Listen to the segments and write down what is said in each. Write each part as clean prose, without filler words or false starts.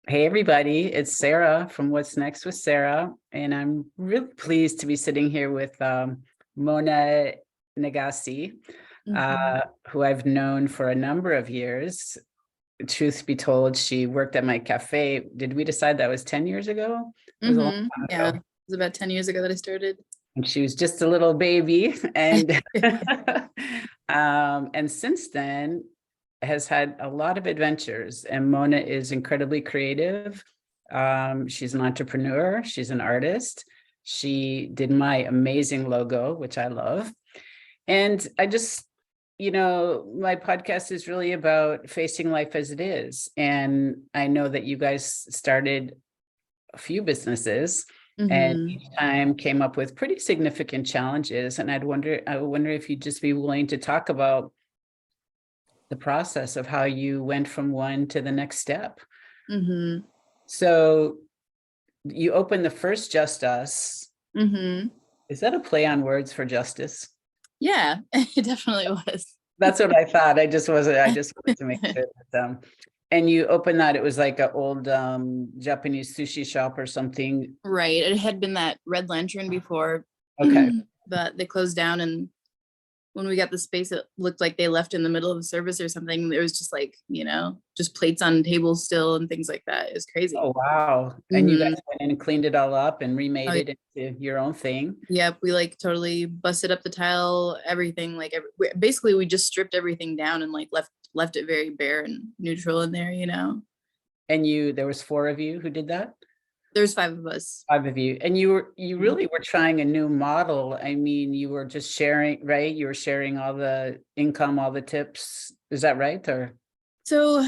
Hey everybody, it's Sarah from What's Next with Sarah, and I'm really pleased to be sitting here with Mona Negasi, Mhm. who I've known for a number of years. Truth be told, she worked at my cafe. Did we decide that was 10 years ago? It was a long time Yeah, ago. it was about 10 years ago that I started. And she was just a little baby, and and since then has had a lot of adventures. And Mona is incredibly creative. She's an entrepreneur. She's an artist. She did my amazing logo, which I love. And I just, my podcast is really about facing life as it is. And I know that you guys started a few businesses and hmm each time came up with pretty significant challenges. And I wonder if you'd just be willing to talk about the process of how you went from one to the next step. hmm So you opened the first Just Us. hmm Is that a play on words for justice? Yeah, it definitely was. That's what I thought. I just wanted to make sure that, and you opened that, it was like an old Japanese sushi shop or something. Right. It had been that Red Lantern before, Okay. but they closed down. And when we got the space, it looked like they left in the middle of the service or something. There was just like, just plates on tables still and things like that. It was crazy. Oh, wow. And you guys hmm went in and cleaned it all up and remade Oh, it into your own thing. yep. We like totally busted up the tile, everything. Like basically, we just stripped everything down and like left it very bare and neutral in there. And there was four of you who did that? There's five of us. Five of you. And you really were trying a new model. I mean, you were just sharing, right? You were sharing all the income, all the tips. Is that right? Or So,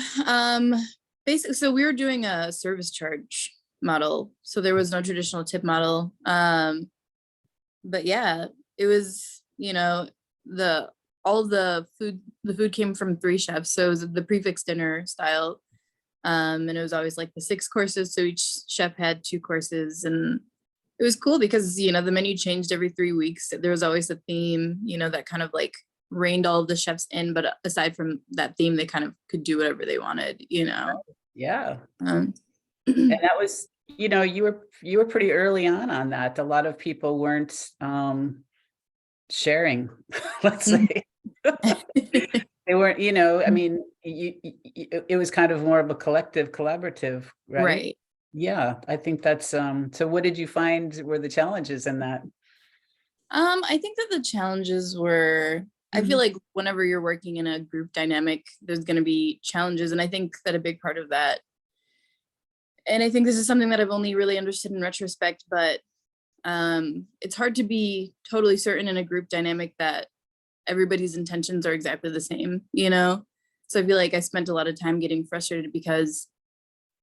basically, so we were doing a service charge model. So there was no traditional tip model. But yeah, it was, the all the food came from three chefs. So it was the prefix dinner style. And it was always like the six courses. So each chef had two courses, and it was cool because the menu changed every 3 weeks. There was always a theme, that kind of like reined all of the chefs in, but aside from that theme, they kind of could do whatever they wanted. yeah. Um, And that was, you were pretty early on that. A lot of people weren't sharing, let's say. They weren't, I mean, it was kind of more of a collective, collaborative, right? right. Yeah, I think that's so what did you find were the challenges in that? I think that the challenges were, I feel Mhm. like whenever you're working in a group dynamic, there's going to be challenges. And I think that a big part of that, and I think this is something that I've only really understood in retrospect, but it's hard to be totally certain in a group dynamic that everybody's intentions are exactly the same. So I feel like I spent a lot of time getting frustrated because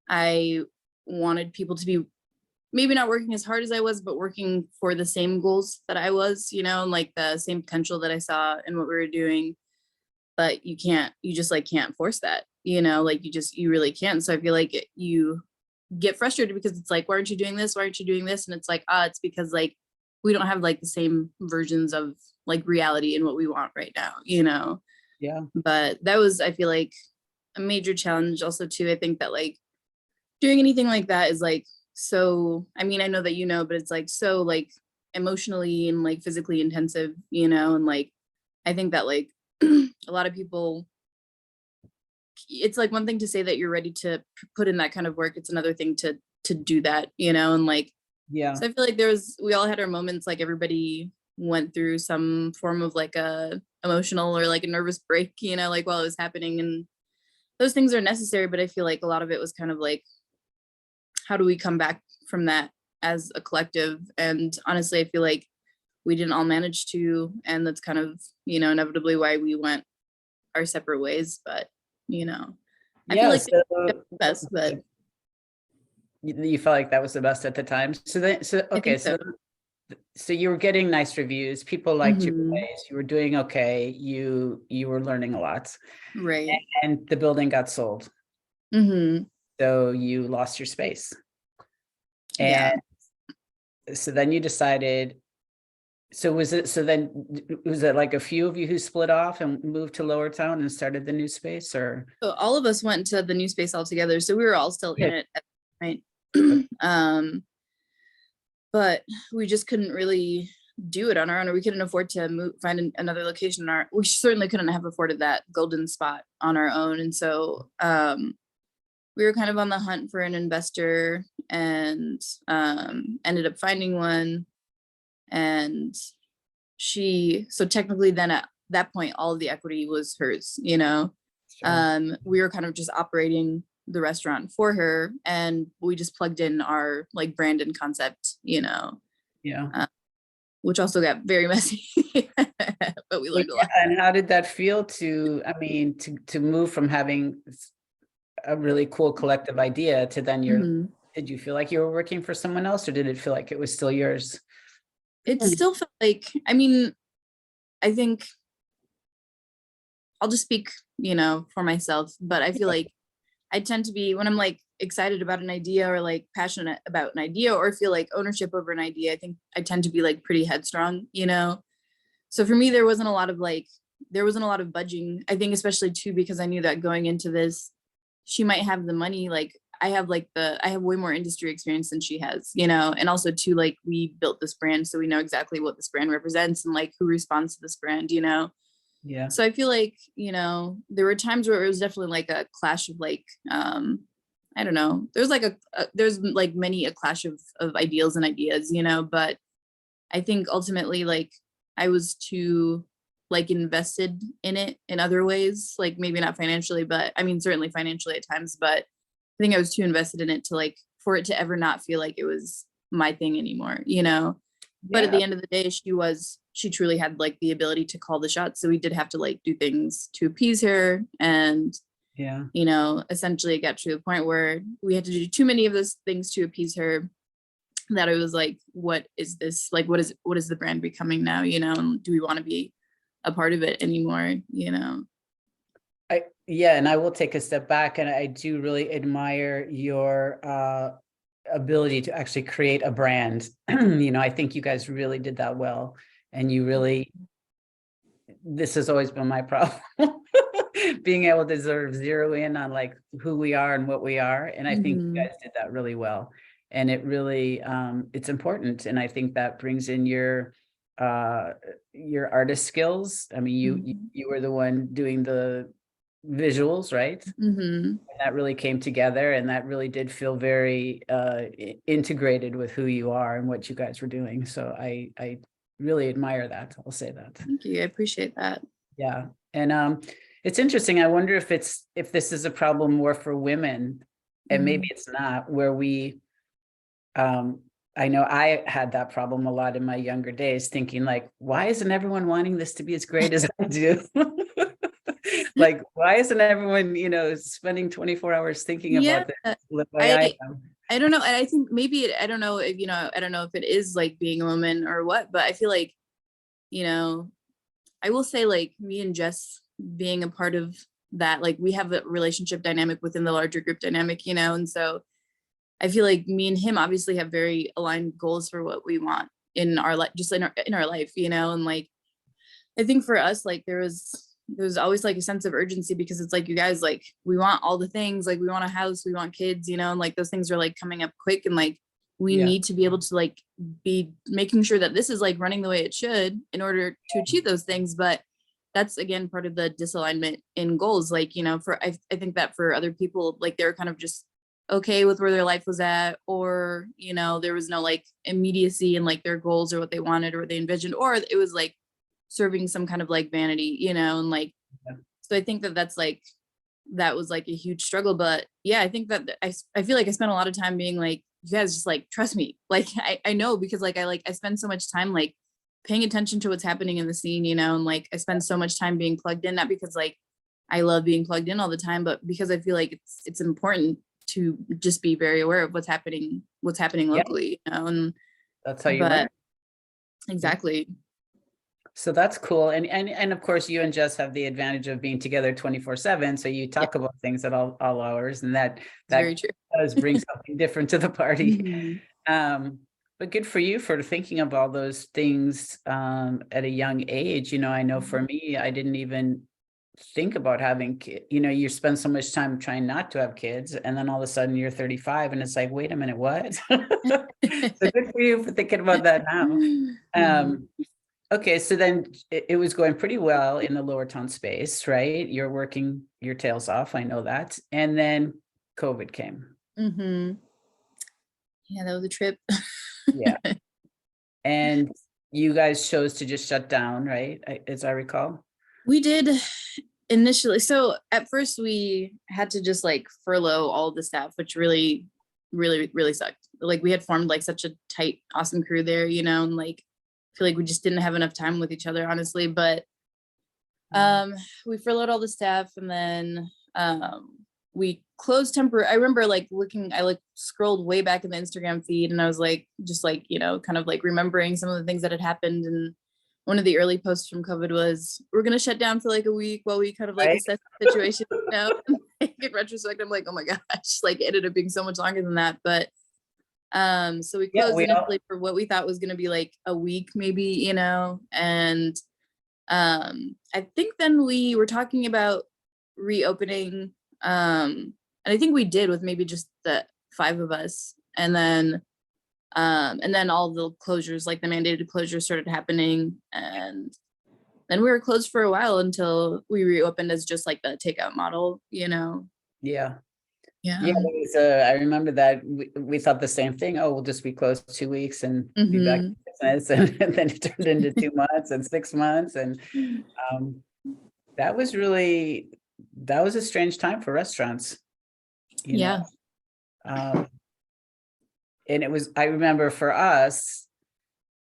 I wanted people to be maybe not working as hard as I was, but working for the same goals that I was, and like the same potential that I saw in what we were doing. But you just like can't force that, like you really can't. So I feel like you get frustrated because it's like, why aren't you doing this? Why aren't you doing this? And it's like, it's because like we don't have like the same versions of like reality and what we want right now. Yeah. But that was, I feel like, a major challenge also too. I think that like doing anything like that is like so, I mean, I know that but it's like so like emotionally and like physically intensive, and like I think that like a lot of people, it's like one thing to say that you're ready to put in that kind of work. It's another thing to do that, and like Yeah. so I feel like we all had our moments, like everybody went through some form of like a emotional or like a nervous break, like while it was happening, and those things are necessary, but I feel like a lot of it was kind of like, how do we come back from that as a collective? And honestly, I feel like we didn't all manage to, and that's kind of, inevitably why we went our separate ways. But you know, I feel Yeah. like So the best, but you felt like that was the best at the time. So I okay, think so so. so you were getting nice reviews, people liked your hmm plays, you were doing okay, you were learning a lot, Right. and the building got sold. hmm So you lost your space. Yeah. And so then you decided, So was it, so then was it like a few of you who split off and moved to Lower Town and started the new space, or? So all of us went to the new space all together. So we were all still in Yeah. it at the point. Okay. But we just couldn't really do it on our own, or we couldn't afford to move, find another location. We certainly couldn't have afforded that golden spot on our own. And so we were kind of on the hunt for an investor, and ended up finding one. And so technically then at that point, all of the equity was hers, you know. Sure. We were kind of just operating the restaurant for her, and we just plugged in our like brand and concept, you know, Yeah. which also got very messy, but we Well, learned a yeah, lot. and how did that feel to, I mean, to move from having a really cool collective idea to then Mhm. did you feel like you were working for someone else, or did it feel like it was still yours? It still felt like, I mean, I think I'll just speak, you know, for myself, but I feel like I tend to be, when I'm like excited about an idea or like passionate about an idea or feel like ownership over an idea, I think I tend to be like pretty headstrong, you know? So for me, there wasn't a lot of budging. I think especially too, because I knew that going into this, she might have the money. Like I have way more industry experience than she has, you know? And also too, like we built this brand, so we know exactly what this brand represents and like who responds to this brand, you know? Yeah. So I feel like, you know, there were times where it was definitely like a clash of like, I don't know, there's like there's like many a clash of ideals and ideas, you know, but I think ultimately like I was too like invested in it in other ways, like maybe not financially, but I mean, certainly financially at times, but I think I was too invested in it to like, for it to ever not feel like it was my thing anymore, you know? But at Yeah. the end of the day, she truly had like the ability to call the shots. So we did have to like do things to appease her. And, Yeah. you know, essentially it got to the point where we had to do too many of those things to appease her, that it was like, what is this? Like, what is the brand becoming now? You know, and do we want to be a part of it anymore? You know? Yeah, and I will take a step back, and I do really admire your ability to actually create a brand. You know, I think you guys really did that well, and you really, this has always been my problem, being able to sort of zero in on like who we are and what we are. And I think you Mhm. guys did that really well. And it really, it's important. And I think that brings in your artist skills. I mean, Mhm. you were the one doing the visuals, right? Mhm. And that really came together, and that really did feel very integrated with who you are and what you guys were doing. So I really admire that. I'll say that. Thank you. I appreciate that. Yeah. And it's interesting. I wonder if this is a problem more for women, and maybe Mhm. it's not, where we um I know I had that problem a lot in my younger days, thinking like, why isn't everyone wanting this to be as great as I do? Like, why isn't everyone, you know, spending 24 hours thinking Yeah. about this the way I I am? I don't know. And I think maybe I don't know if, you know, I don't know if it is like being a woman or what, but I feel like, you know, I will say like me and Jess being a part of that, like we have a relationship dynamic within the larger group dynamic, you know, and so I feel like me and him obviously have very aligned goals for what we want in our life, just in our life, you know, and like I think for us, like there's always like a sense of urgency, because it's like, you guys, like we want all the things, like we want a house, we want kids, you know, and like those things are like coming up quick, and like we Yeah. need to be able to like be making sure that this is like running the way it should in order to achieve those things. But that's again part of the disalignment in goals. Like, you know, I think that for other people, like they're kind of just okay with where their life was at, or you know, there was no like immediacy in like their goals or what they wanted or what they envisioned, or it was like serving some kind of like vanity, you know, and like, Yeah. so I think that that was like a huge struggle. But yeah, I think that I feel like I spent a lot of time being like, you guys just like trust me. Like I know, because like I spend so much time like paying attention to what's happening in the scene, you know, and like I spend so much time being plugged in, not because like I love being plugged in all the time, but because I feel like it's important to just be very aware of what's happening Yeah. locally, you know, and That's how you learn. but Yeah. exactly. So that's cool. And of course you and Jess have the advantage of being together 24/7. So you Yeah, talk about things at all hours, and it's very that true. does bring something different to the party. Mhm. Um, But good for you for thinking of all those things at a young age. You know, I know for me, I didn't even think about having you know, you spend so much time trying not to have kids, and then all of a sudden you're 35 and it's like, wait a minute, what? So good for you for thinking about that now. Mhm. Okay, so then it was going pretty well in the lower town space, right? You're working your tails off, I know that. And then COVID came. Mhm. Yeah, that was a trip. Yeah. And you guys chose to just shut down, right? As I recall. We did initially. So at first we had to just like furlough all the staff, which really, really, really sucked. Like we had formed like such a tight, awesome crew there, you know, and like I feel like we just didn't have enough time with each other, honestly. But um we furloughed all the staff, and then we closed temporary. I remember like looking, I like scrolled way back in the Instagram feed, and I was like just like, you know, kind of like remembering some of the things that had happened. And one of the early posts from COVID was, we're gonna shut down for like a week while we kind of like Right? assess the situation, you know. And in retrospect, I'm like, oh my gosh, like it ended up being so much longer than that. But so we Yeah, closed we all, initially for what we thought was gonna be like a week maybe, you know. And I think then we were talking about reopening, and I think we did with maybe just the 5 of us. And then all the closures, like the mandated closures, started happening. And then we were closed for a while until we reopened as just like the takeout model, you know. yeah. Yeah. Yeah, it was, I remember that we thought the same thing. Oh, we'll just be closed 2 weeks and be back Hmm. to business. And then it turned into 2 months and 6 months. And um, that was really, that was a strange time for restaurants, you know. Yeah. Um, and it was, I remember for us,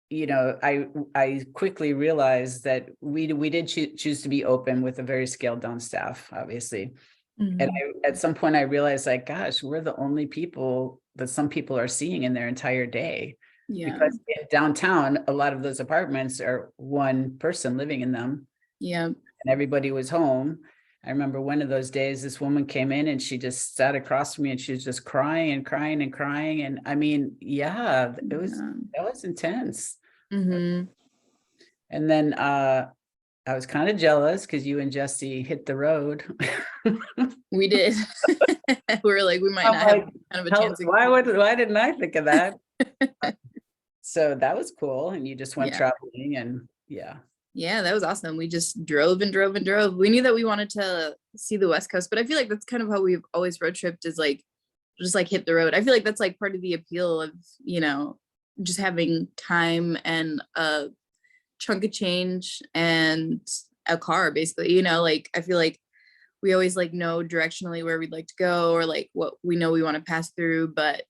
you know, I quickly realized that we did choose to be open with a very scaled down staff, obviously. And Mhm. at some point I realized, like, gosh, we're the only people that some people are seeing in their entire day. Yeah. Because in downtown, a lot of those apartments are one person living in them, Yeah. and everybody was home. I remember one of those days, this woman came in and she just sat across from me and she was just crying and crying and crying. And I mean, yeah, Yeah. that was intense. Hmm. And then I was kind of jealous because you and Jesse hit the road. We did. We were like, we might I'm not have like, kind of a how, chance. why didn't I think of that? So that was cool. And you just went Yeah. traveling and yeah. Yeah, that was awesome. We just drove and drove and drove. We knew that we wanted to see the West Coast, but I feel like that's kind of how we've always road tripped, is like just like hit the road. I feel like that's like part of the appeal of, you know, just having time and a chunk of change and a car, basically, you know. Like I feel like we always like know directionally where we'd like to go, or like what we know we want to pass through. But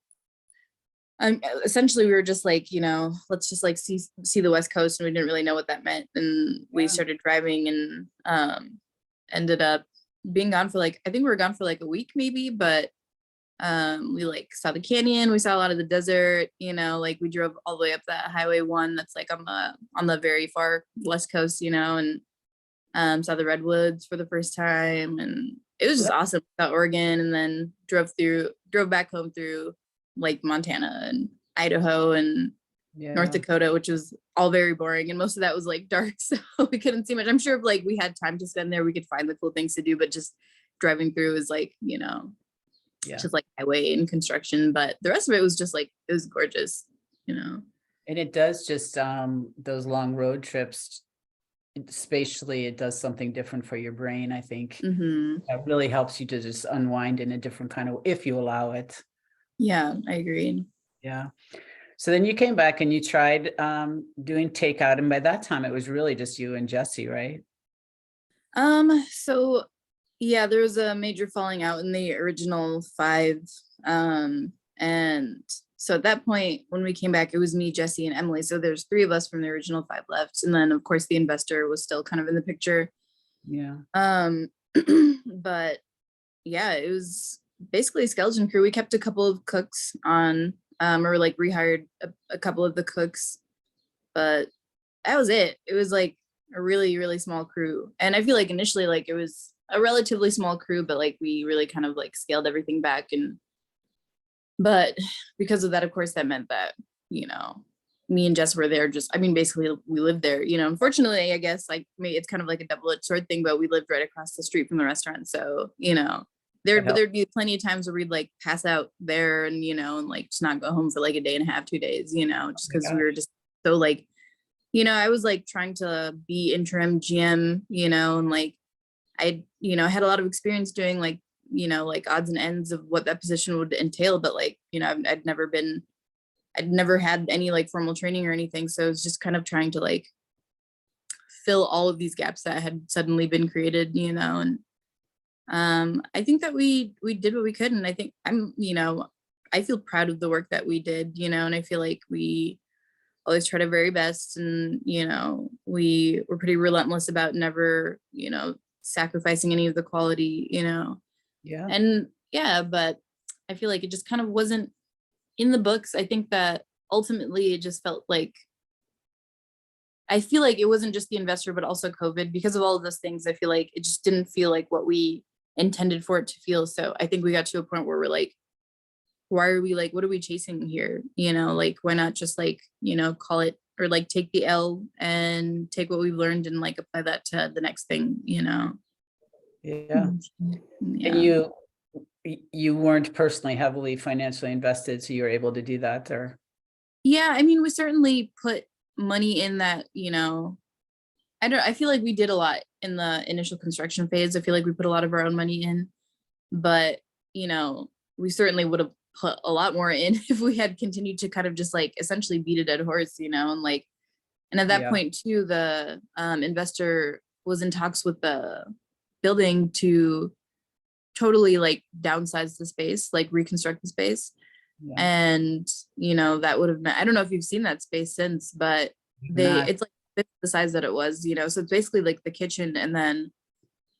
essentially we were just like, you know, let's just like see the West Coast, and we didn't really know what that meant. And we Yeah. started driving, and ended up being gone for like, I think we were gone for like a week maybe. But we like saw the canyon, we saw a lot of the desert, you know. Like we drove all the way up that highway 1 that's like on the very far West Coast, you know. And saw the redwoods for the first time, and it was just awesome. Saw Oregon, and then drove back home through like Montana and Idaho and North Yeah. Dakota, which was all very boring, and most of that was like dark, so we couldn't see much. I'm sure if like we had time to spend there, we could find the cool things to do, but just driving through is like, you know, Yeah. just like highway and construction. But the rest of it was just like, it was gorgeous, you know. And it does just those long road trips, spatially, it does something different for your brain, I think. Hmm. That really helps you to just unwind in a different kind of, if you allow it. Yeah, I agree. Yeah. So then you came back and you tried doing takeout. And by that time, it was really just you and Jesse, right? So yeah, there was a major falling out in the original 5. And so at that point, when we came back, it was me, Jesse, and Emily. So there's 3 of us from the original 5 left. And then of course the investor was still kind of in the picture. Yeah. Um, but yeah, it was basically a skeleton crew. We kept a couple of cooks on, or like rehired a couple of the cooks, but that was it. It was like a really, really small crew. And I feel like initially, like it was a relatively small crew, but like we really kind of like scaled everything back. And but because of that, of course, that meant that you know, me and Jess were there just, I mean, basically we lived there, you know, unfortunately, I guess like maybe it's kind of like a double-edged sword thing, but we lived right across the street from the restaurant. So, you know, That helps. there'd be plenty of times where we'd like pass out there and, you know, and like just not go home for like a day and a half, 2 days, you know, just because we were just so like, you know, I was like trying to be interim GM, you know, and like I, you know, had a lot of experience doing like, you know, like odds and ends of what that position would entail, but like, you know, I'd never had any like formal training or anything. So it was just kind of trying to like fill all of these gaps that had suddenly been created, you know, and I think that we did what we could. And I think you know, I feel proud of the work that we did, you know, and I feel like we always tried our very best. And, you know, we were pretty relentless about never, you know, sacrificing any of the quality, you know, Yeah. and yeah, but I feel like it just kind of wasn't in the books. I think that ultimately it just felt like, I feel like it wasn't just the investor, but also COVID, because of all of those things. I feel like it just didn't feel like what we intended for it to feel. So I think we got to a point where we're like, why are we like, what are we chasing here? You know, like, why not just like, you know, call it, or like take the L and take what we've learned and like apply that to the next thing, you know? Yeah. Yeah. And you weren't personally heavily financially invested, so you were able to do that, or? Yeah, I mean, we certainly put money in that, you know, I feel like we did a lot in the initial construction phase. I feel like we put a lot of our own money in, but, you know, we certainly would have put a lot more in if we had continued to kind of just like essentially beat a dead horse, you know, and like, and at that Yeah. point too, the investor was in talks with the building to totally like downsize the space, like reconstruct the space. Yeah. And, you know, that would have been, I don't know if you've seen that space since, but Not. it's like the size that it was, you know, so it's basically like the kitchen and then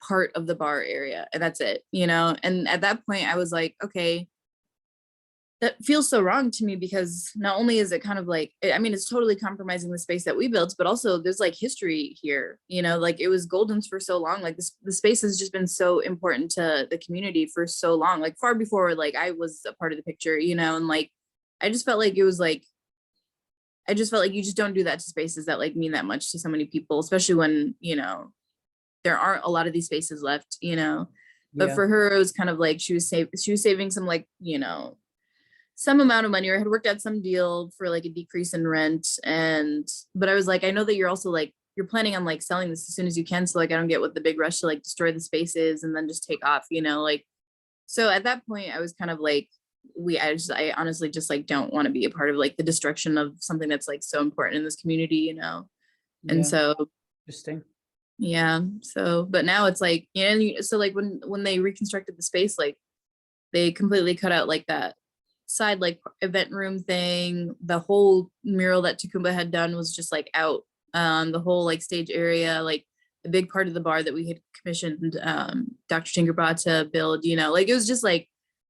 part of the bar area, and that's it, you know. And at that point I was like, okay, that feels so wrong to me, because not only is it kind of like, I mean, it's totally compromising the space that we built, but also there's like history here, you know, like it was Golden's for so long, like this, the space has just been so important to the community for so long, like far before like I was a part of the picture, you know. And like I just felt like it was like, I just felt like you just don't do that to spaces that like mean that much to so many people, especially when, you know, there aren't a lot of these spaces left, you know. But Yeah. for her, it was kind of like she was saving some like, you know, some amount of money, or had worked out some deal for like a decrease in rent. And but I was like, I know that you're also like, you're planning on like selling this as soon as you can, so like I don't get what the big rush to like destroy the spaces and then just take off, you know. Like, so at that point I was kind of like, I honestly just like don't want to be a part of like the destruction of something that's like so important in this community, you know. And Yeah. so Interesting. yeah, so but now it's like, you know, so like when they reconstructed the space, like they completely cut out like that side like event room thing. The whole mural that Takumba had done was just like out. The whole like stage area, like a big part of the bar that we had commissioned Dr. Tinkerbot to build, you know, like it was just like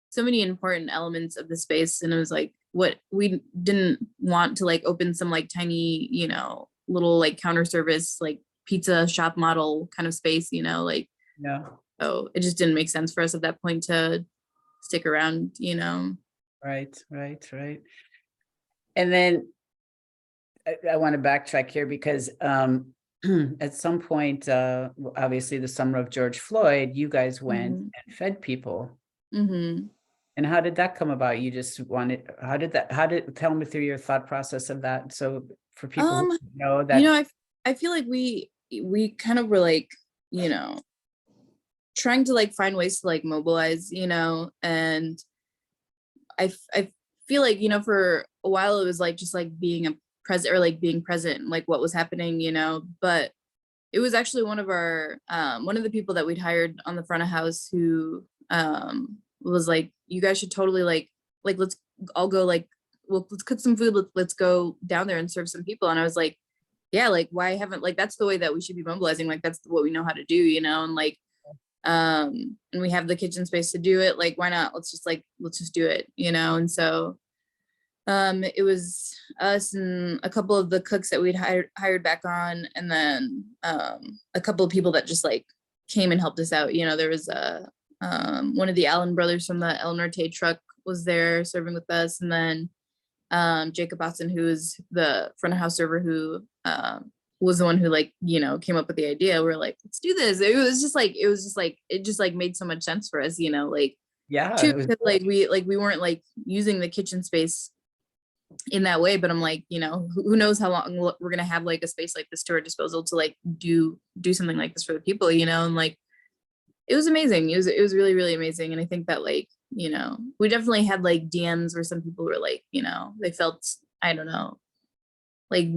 so many important elements of the space. And it was like, what we didn't want to like open some like tiny, you know, little like counter service like pizza shop model kind of space, you know, like, Yeah. oh, it just didn't make sense for us at that point to stick around, you know. Right. And then I want to backtrack here because at some point, obviously the summer of George Floyd, you guys went Mhm. and fed people. Mhm. And how did that come about? You just wanted, tell me through your thought process of that. So for people who know You know, that. I feel like we kind of were like, you know, trying to like find ways to like mobilize, you know. And I feel like, you know, for a while it was like just like being a present, or like being present, like what was happening, you know. But it was actually one of our one of the people that we'd hired on the front of house who was like, you guys should totally like let's all go like, well, let's cook some food, let's go down there and serve some people. And I was like, yeah, like why haven't, like that's the way that we should be mobilizing, like that's what we know how to do, you know. And like and we have the kitchen space to do it, like why not, let's just do it, you know. And so it was us and a couple of the cooks that we'd hired back on, and then a couple of people that just like came and helped us out, you know. There was a one of the Allen brothers from the El Norte truck was there serving with us, and then Jacob Watson, who is the front of house server who was the one who like, you know, came up with the idea. We're like, let's do this. It just like made so much sense for us, you know, like Yeah, too, it was, because like we weren't like using the kitchen space in that way, but I'm like, you know, who knows how long we're gonna have like a space like this to our disposal to like do something like this for the people, you know, and like it was amazing. It was really, really amazing. And I think that like, you know, we definitely had like DMs where some people were like, you know, they felt, I don't know, like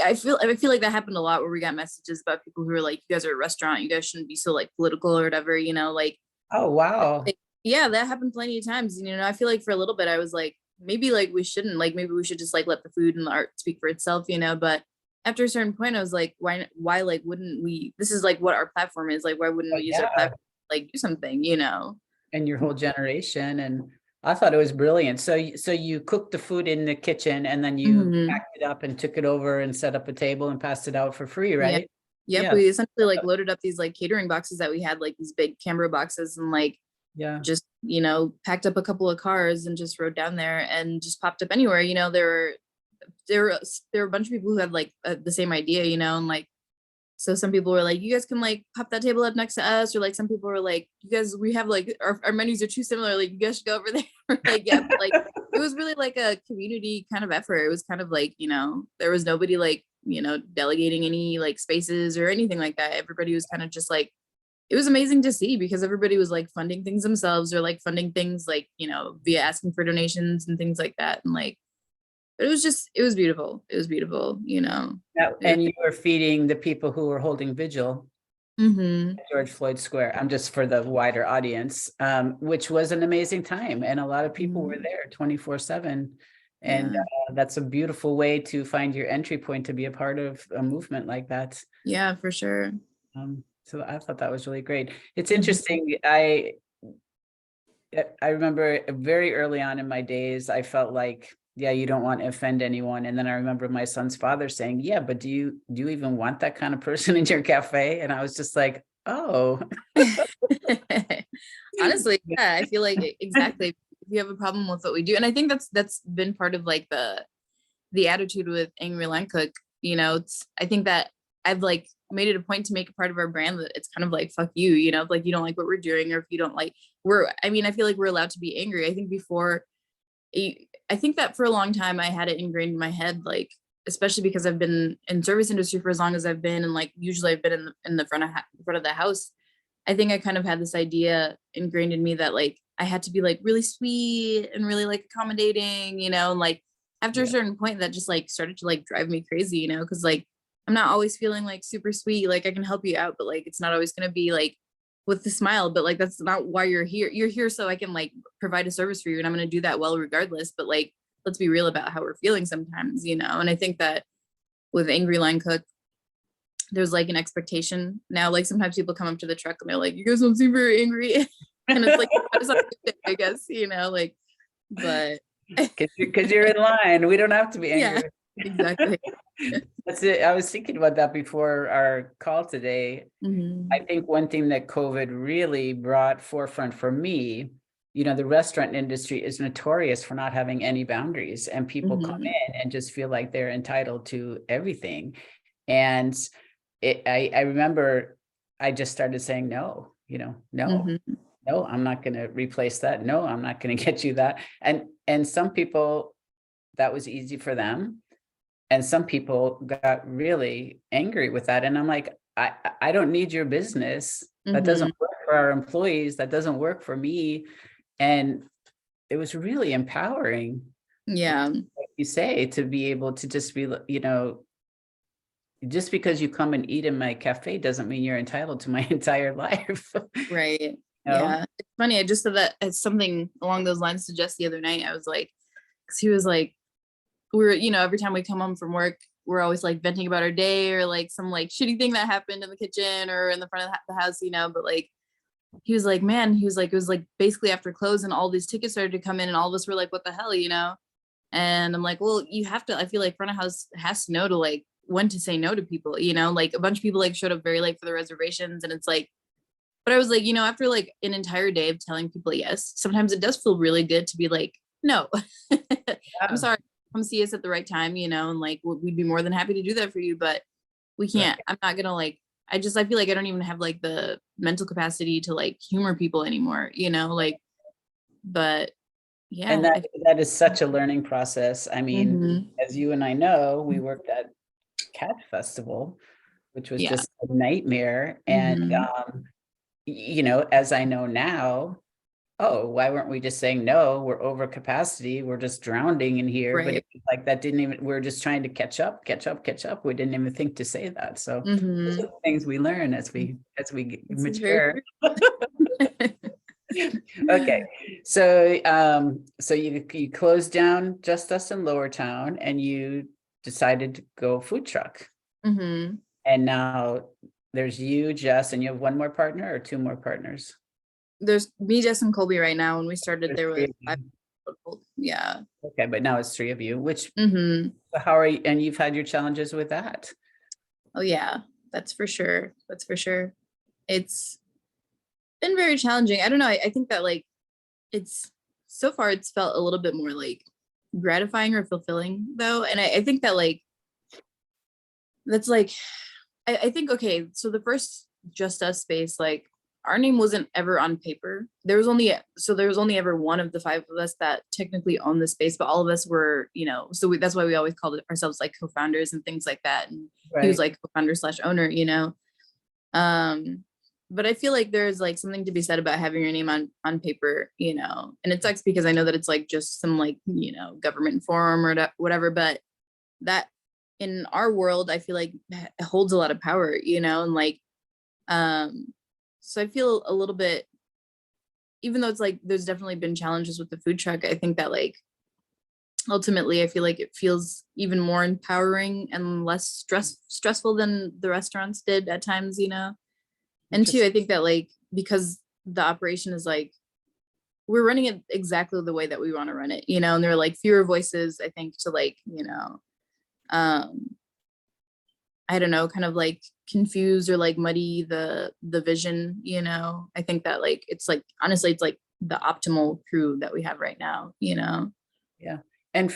I feel like that happened a lot where we got messages about people who were like, you guys are a restaurant, you guys shouldn't be so like political or whatever, you know, like oh, wow. yeah, that happened plenty of times. You know, I feel like for a little bit I was like, maybe like we shouldn't, like maybe we should just like let the food and the art speak for itself, you know. But after a certain point, I was like, why like wouldn't we? This is like what our platform is. Like, why wouldn't Oh, we use our yeah. platform to, like do something, you know? And your whole generation. And I thought it was brilliant. So, so you cooked the food in the kitchen and then you Mhm. packed it up and took it over and set up a table and passed it out for free, Yeah. right? Yep. Yeah. We essentially like loaded up these like catering boxes that we had, like these big camera boxes, and like Yeah. just, you know, packed up a couple of cars and just rode down there and just popped up anywhere. You know, there were a bunch of people who had like the same idea, you know, and like so some people were like, you guys can like pop that table up next to us, or like some people were like, you guys, we have like our menus are too similar, like you guys should go over there. Like yeah, but like it was really like a community kind of effort. It was kind of like, you know, there was nobody like, you know, delegating any like spaces or anything like that. Everybody was kind of just like, it was amazing to see because everybody was like funding things themselves or like funding things like, you know, via asking for donations and things like that. And like it was beautiful. It was beautiful, you know. Now, It was, and you were feeding the people who were holding vigil mm-hmm. at George Floyd Square. I'm just for the wider audience, which was an amazing time. And a lot of people were there 24/7. And Yeah. that's a beautiful way to find your entry point to be a part of a movement like that. Yeah, for sure. So I thought that was really great. It's Mhm. interesting. I remember very early on in my days, I felt like, yeah, you don't want to offend anyone. And then I remember my son's father saying, yeah, but do you even want that kind of person in your cafe? And I was just like, oh. Honestly, yeah, I feel like exactly. If you have a problem with what we do, and I think that's been part of like the attitude with Angry Line Cook. You know, I think that I've like made it a point to make a part of our brand that it's kind of like fuck you, you know, like you don't like what we're doing, or if you don't like I mean, I feel like we're allowed to be angry. I think I think that for a long time I had it ingrained in my head, like especially because I've been in service industry for as long as I've been, and like usually I've been in the front of the house. I think I kind of had this idea ingrained in me that like I had to be like really sweet and really like accommodating, you know, and like after a Yeah. certain point that just like started to like drive me crazy, you know, because like I'm not always feeling like super sweet, like I can help you out, but like it's not always gonna be like with the smile, but like that's not why you're here. You're here so I can like provide a service for you, and I'm gonna do that well regardless. But like let's be real about how we're feeling sometimes, you know. And I think that with Angry Line Cook, there's like an expectation now. Like sometimes people come up to the truck and they're like, "You guys don't seem very angry," and it's like I guess, you know, like, but Because you're in line. We don't have to be yeah, angry. exactly. That's it. I was thinking about that before our call today. I Mhm. think one thing that COVID really brought forefront for me, the restaurant industry is notorious for not having any boundaries, and people come Mhm. in and just feel like they're entitled to everything. And I remember I just started saying, no, no, Mhm. no, I'm not going to replace that. No, I'm not going to get you that. And some people, that was easy for them. And some people got really angry with that. And I'm like, I don't need your business. That doesn't Mhm. work for our employees. That doesn't work for me. And it was really empowering, Yeah. like you say, to be able to just be, just because you come and eat in my cafe doesn't mean you're entitled to my entire life. Right. You know? Yeah. It's funny. I just said that as something along those lines to Jess the other night. I was like, because he was like, we're, you know, every time we come home from work, we're always like venting about our day or like some like shitty thing that happened in the kitchen or in the front of the house, you know. But like, he was like, man, he was like, it was like basically after close and all these tickets started to come in and all of us were like, what the hell, you know? And I'm like, well, you have to, I feel like front of house has to know to like when to say no to people, you know, like a bunch of people like showed up very late for the reservations. And it's like, but I was like, you know, after like an entire day of telling people yes, sometimes it does feel really good to be like, no, I'm Yeah. sorry. come see us at the right time, you know, and like we'd be more than happy to do that for you, but we can't. I'm not gonna like, I feel like I don't even have like the mental capacity to like humor people anymore, you know, like, but yeah. And that is such a learning process. I mean, Mhm. as you and I know, we worked at Cat Festival, which was Yeah. just a nightmare. And, Mhm. you know, as I know now, oh, why weren't we just saying, no, we're over capacity, we're just drowning in here. But Right. it was like that didn't even, we're just trying to catch up. We didn't even think to say that. So those are Mhm. the things we learn as we This is very mature. true. Okay, so you closed down Just Us in Lower Town and you decided to go food truck. Mhm. And now there's you, Jess, and you have one more partner or two more partners? There's me, Jess, and Colby right now. When we started, There's there three was of five you. people. Yeah. Okay, but now it's three of you, which, Mhm. how are you, and you've had your challenges with that. Oh yeah, that's for sure. That's for sure. It's been very challenging. I don't know. I think that like it's so far it's felt a little bit more like gratifying or fulfilling though. And I think that like that's like I think okay, so the first Just Us space, like our name wasn't ever on paper. There was only ever one of the five of us that technically owned the space, but all of us were, you know, that's why we always called ourselves like co-founders and things like that. And he was Right. like co-founder slash owner, you know. Um, but I feel like there's like something to be said about having your name on paper, you know. And it sucks because I know that it's like just some like, you know, government form or whatever, but that in our world, I feel like it holds a lot of power, you know, and like, so I feel a little bit, even though it's like, there's definitely been challenges with the food truck. I think that like, ultimately, I feel like it feels even more empowering and less stressful than the restaurants did at times, you know? And two, I think that like, because the operation is like, we're running it exactly the way that we want to run it, you know, and there are like fewer voices, I think, to like, you know, um, I don't know, kind of like confuse or like muddy the vision, you know. I think that like it's like honestly it's like the optimal crew that we have right now, you know. Yeah. And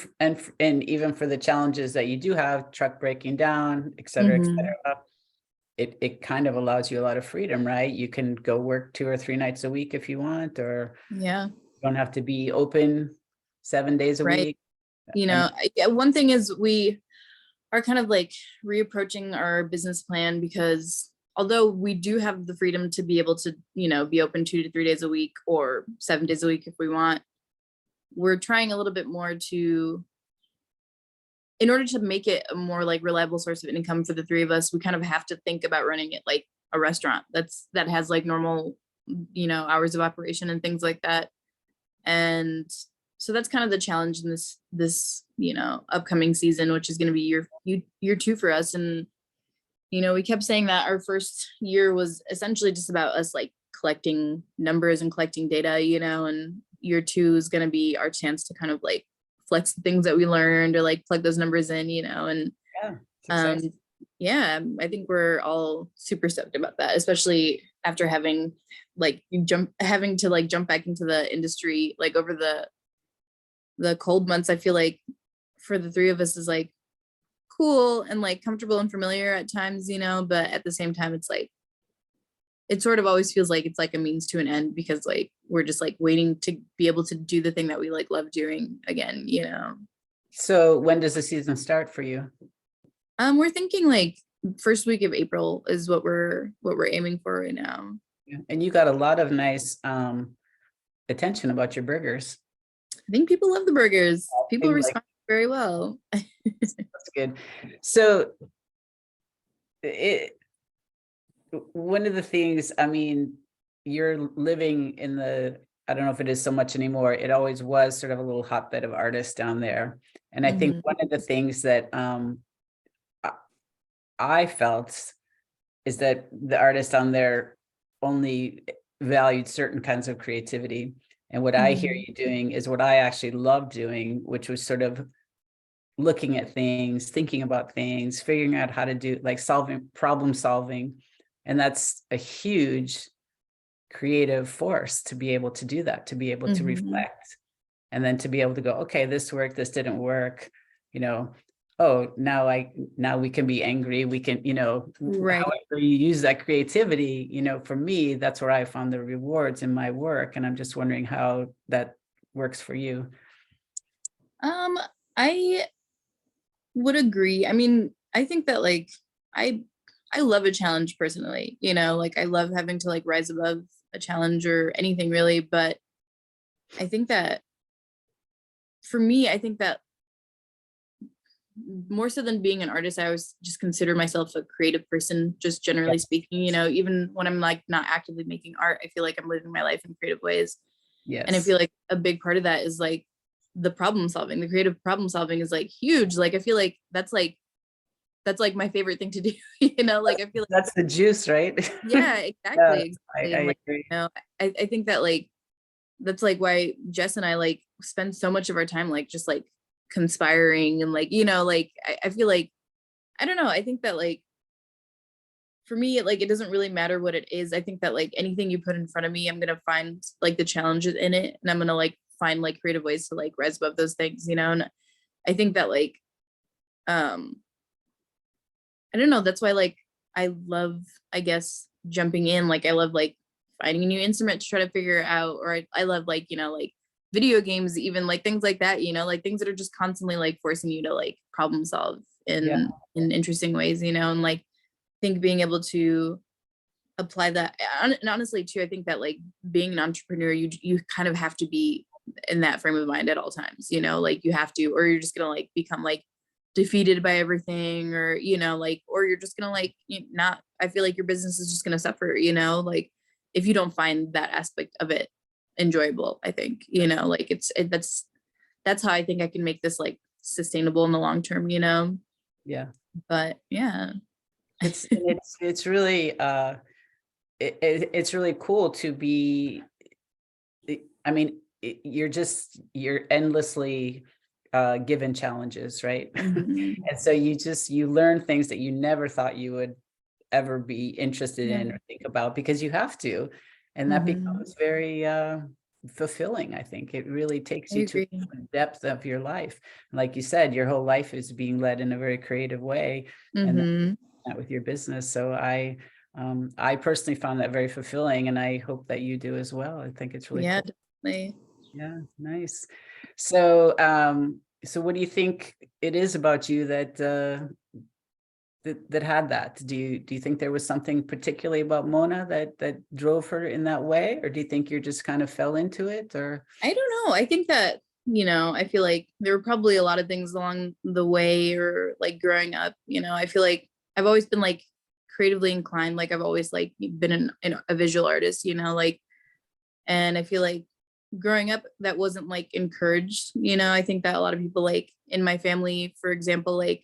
even for the challenges that you do have, truck breaking down, et cetera, Mhm. it kind of allows you a lot of freedom, right? You can go work 2 or 3 nights a week if you want, or Yeah, you don't have to be open 7 days a right. week. You And know, yeah, one thing is we are kind of like reapproaching our business plan because although we do have the freedom to be able to, you know, be open 2 to 3 days a week or 7 days a week if we want, we're trying a little bit more to in order to make it a more like reliable source of income for the three of us, we kind of have to think about running it like a restaurant that has like normal, you know, hours of operation and things like that. And so that's kind of the challenge in this you know upcoming season, which is going to be year two for us. And you know, we kept saying that our first year was essentially just about us like collecting numbers and collecting data, you know, and year two is going to be our chance to kind of like flex the things that we learned or like plug those numbers in, you know, and yeah, it's um, exciting. yeah, I think we're all super stoked about that, especially after having like having to like jump back into the industry like over the cold months. I feel like for the three of us is like cool and like comfortable and familiar at times, you know, but at the same time, it's like it sort of always feels like it's like a means to an end because like we're just like waiting to be able to do the thing that we like love doing again, you know. So when does the season start for you? We're thinking like first week of April is what we're aiming for right now. Yeah. And you got a lot of nice attention about your burgers. I think people love the burgers. People Seems like respond very well. that's good. So it one of the things, I mean, you're living in the, I don't know if it is so much anymore. It always was sort of a little hotbed of artists down there. And I think Mhm. one of the things that I I felt is that the artists on there only valued certain kinds of creativity. And what I hear Mhm. you doing is what I actually love doing, which was sort of looking at things, thinking about things, figuring out how to do like problem solving. And that's a huge creative force to be able to do that, to be able to Mhm. reflect and then to be able to go, okay, this worked, this didn't work. oh, now we can be angry, we can, Right. however you use that creativity, for me, that's where I found the rewards in my work. And I'm just wondering how that works for you. I would agree. I mean, I think that like I I love a challenge personally, like I love having to like rise above a challenge or anything really, but I think that for me, I think that more so than being an artist, I always just consider myself a creative person, just generally speaking, even when I'm like not actively making art, I feel like I'm living my life in creative ways. And I Yes. feel like a big part of that is like the problem solving, the creative problem solving is like huge. Like I feel like that's like my favorite thing to do, like I feel like That's the juice, right? yeah, Yeah, exactly. I And like, agree. I think that like that's like why Jess and I like spend so much of our time like just like conspiring and like, like I feel like I don't know. I think that like for me, like it doesn't really matter what it is. I think that like anything you put in front of me, I'm gonna find like the challenges in it, and I'm gonna like find like creative ways to like rise above those things, And I think that like um I don't know. That's why like I love, I guess, jumping in. Like I love like finding a new instrument to try to figure out, or I love like like video games, even like things like that. Like things that are just constantly like forcing you to like problem solve Yeah. in interesting ways. And like think being able to apply that and honestly too, I think that like being an entrepreneur, you kind of have to be in that frame of mind at all times, like you have to, or you're just gonna like become like defeated by everything, or like, or you're just gonna like not, I feel like your business is just gonna suffer, like if you don't find that aspect of it enjoyable. I think like that's how I think I can make this like sustainable in the long term, Yeah. but yeah. It's really it's really cool to be, I mean, you're endlessly given challenges, right? Mhm. And so you learn things that you never thought you would ever be interested Yeah. in or think about, because you have to. And that Mhm. becomes very fulfilling. I think it really takes I you to agree. the depth of your life. Like you said, your whole life is being led in a very creative way, and Mhm. that with your business. So I personally found that very fulfilling, and I hope that you do as well. I think it's really Yeah, cool. definitely. Yeah, nice. So what do you think it is about you that had that? Do you think there was something particularly about Mona that drove her in that way, or do you think you just kind of fell into it, or? I don't know. I think that, I feel like there were probably a lot of things along the way or like growing up, I feel like I've always been like creatively inclined. Like I've always like been a visual artist, like, and I feel like growing up that wasn't like encouraged, I think that a lot of people like in my family, for example, like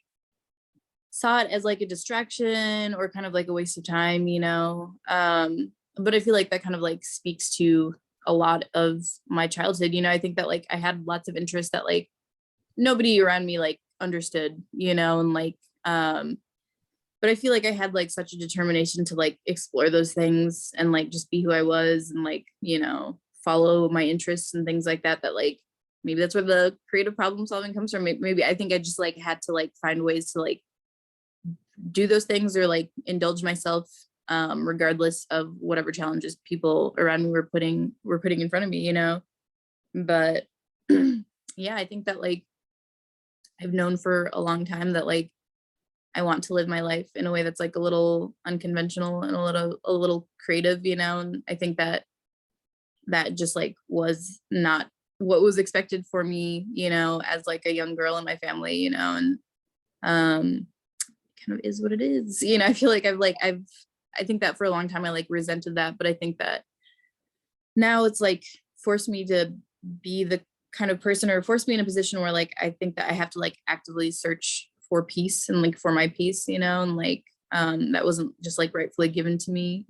saw it as like a distraction or kind of like a waste of time, but I feel like that kind of like speaks to a lot of my childhood. I think that like I had lots of interests that like nobody around me like understood, and like but I feel like I had like such a determination to like explore those things and like just be who I was and like, follow my interests and things like that, that like maybe that's where the creative problem solving comes from. Maybe I think I just like had to like find ways to like do those things or like indulge myself, regardless of whatever challenges people around me were putting in front of me, but yeah, I think that like I've known for a long time that like I want to live my life in a way that's like a little unconventional and a little creative, and I think that that just like was not what was expected for me, as like a young girl in my family, and um kind of is what it is. I feel like I think that for a long time I like resented that, but I think that now it's like forced me to be the kind of person, or forced me in a position where like I think that I have to like actively search for peace and like for my peace, and like that wasn't just like rightfully given to me,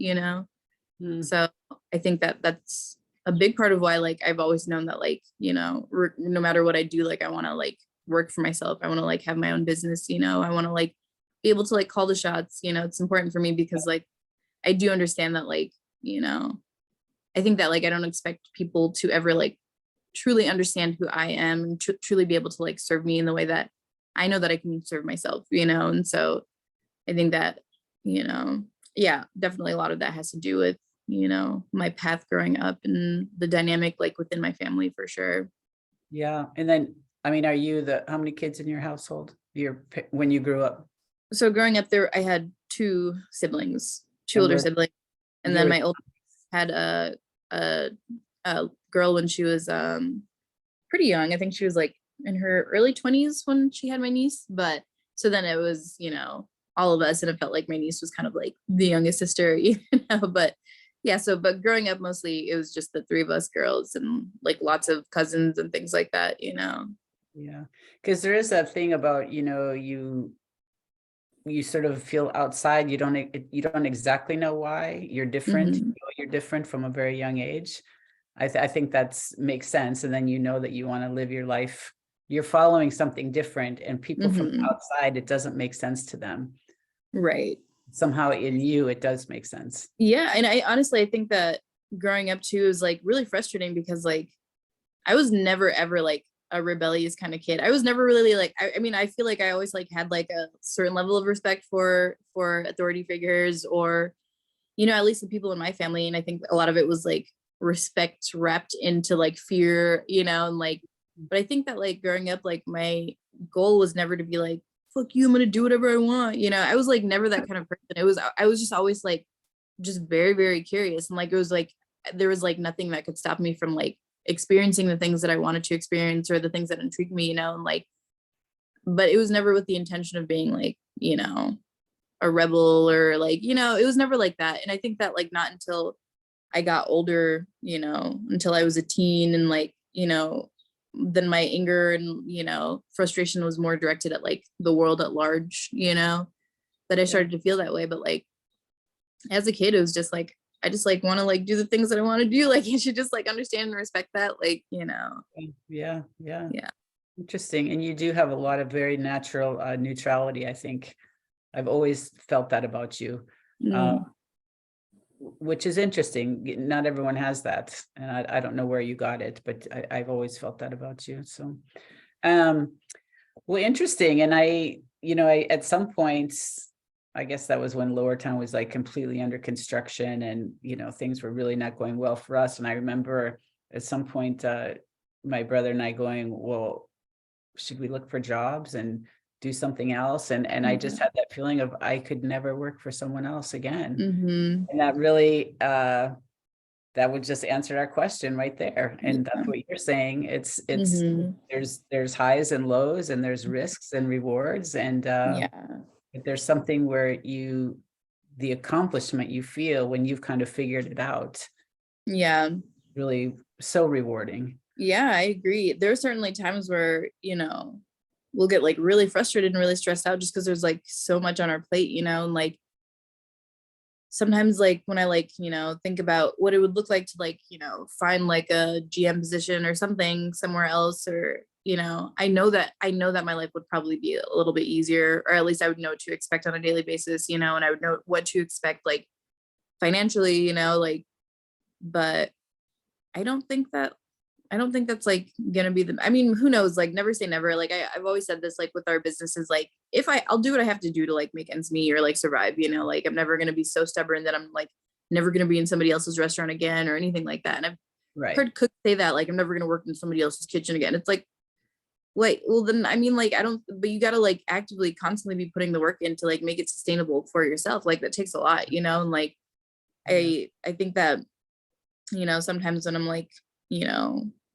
Hmm. so I think that that's a big part of why like I've always known that like, no matter what I do, like I want to like work for myself. I want to like have my own business, I want to like be able to like call the shots, it's important for me because like I do understand that like, I think that like I don't expect people to ever like truly understand who I am and truly be able to like serve me in the way that I know that I can serve myself, and so I think that, yeah, definitely a lot of that has to do with, my path growing up and the dynamic like within my family for sure. Yeah. And then, I mean, how many kids in your household? When you grew up? So growing up there, I had two siblings, two And older siblings, and you then were, my old had a a girl when she was pretty young. I think she was like in her early 20s when she had my niece. But so then it was, all of us, and it felt like my niece was kind of like the youngest sister, But yeah, but growing up mostly it was just the three of us girls and like lots of cousins and things like that. yeah. Because there is that thing about, you sort of feel outside, you don't exactly know why you're different. Hmm. You're different from a very young age. I think that's makes sense. And then you know that you want to live your life, you're following something different, and people from Hmm. outside, it doesn't make sense to them. Right. Somehow in you, it does make sense. Yeah. And I honestly, I think that growing up too is like really frustrating because like I was never ever like a rebellious kind of kid. I was never really like I mean, I feel like I always like had like a certain level of respect for authority figures or, at least the people in my family. And I think a lot of it was like respect wrapped into like fear, and like, but I think that like growing up, like my goal was never to be like, fuck you, I'm gonna do whatever I want. I was like never that kind of person. I was just always like just very, very curious. And like it was like there was like nothing that could stop me from like experiencing the things that I wanted to experience or the things that intrigued me, and like, but it was never with the intention of being like, a rebel or like, it was never like that. And I think that like not until I got older, until I was a teen and like, then my anger and, frustration was more directed at like the world at large, that I started to feel that way. But like as a kid, it was just like, I just like want to like do the things that I want to do. Like you should just like understand and respect that. Like, Yeah, yeah. yeah. Interesting. And you do have a lot of very natural neutrality, I think. I've always felt that about you, uh, Mm. which is interesting. Not everyone has that. And I don't know where you got it, but I've always felt that about you. So, um, well, interesting. And at some points, I guess that was when Lower Town was like completely under construction and, things were really not going well for us. And I remember at some point, my brother and I going, well, should we look for jobs and do something else? And I just Yeah. had that feeling of I could never work for someone else again. Mm-hmm. And that really, that would just answer our question right there. And that's Yeah. what you're saying. It's Mm-hmm. there's highs and lows and there's risks and rewards. And Yeah. but there's something where the accomplishment you feel when you've kind of figured it out, Yeah. really so rewarding. Yeah, I agree. There are certainly times where, we'll get like really frustrated and really stressed out just because there's like so much on our plate, and like sometimes like when I like, think about what it would look like to like, find like a GM position or something somewhere else or, I know that my life would probably be a little bit easier, or at least I would know what to expect on a daily basis, and I would know what to expect like financially, like, but I don't think that I don't think that's like gonna be I mean, who knows? Like, never say never. Like, I've always said this, like with our businesses, like if I'll do what I have to do to like make ends meet or like survive. Like I'm never gonna be so stubborn that I'm like never gonna be in somebody else's restaurant again or anything like that. And I've Right. heard cooks say that, like I'm never gonna work in somebody else's kitchen again. It's like, wait, well then I mean, like I don't. But you gotta like actively, constantly be putting the work in to like make it sustainable for yourself. Like that takes a lot, and like Yeah. I think that sometimes when I'm like,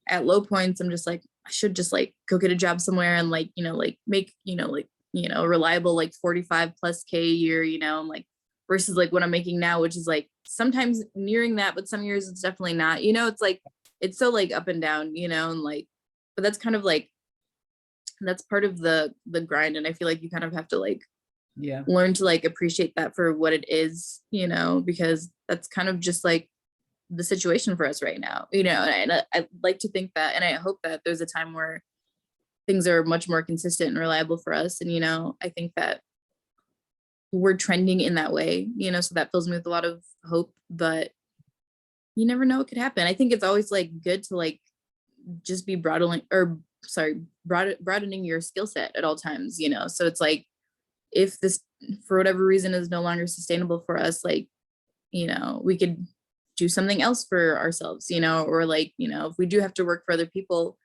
at low points, I'm just like, I should just like go get a job somewhere and like, like make, a reliable like 45 plus K a year, and like versus like what I'm making now, which is like sometimes nearing that, but some years it's definitely not, it's like, it's so like up and down, and like, but that's kind of like, that's part of the grind. And I feel like you kind of have to like Yeah. learn to like appreciate that for what it is, because that's kind of just like the situation for us right now, and I like to think that, and I hope that there's a time where things are much more consistent and reliable for us. And, I think that we're trending in that way, so that fills me with a lot of hope, but you never know what could happen. I think it's always like good to like just be broadly or broadening your skill set at all times, you know? So it's like, if this, for whatever reason, is no longer sustainable for us, like, you know, we could do something else for ourselves, you know, or like, you know, if we do have to work for other people,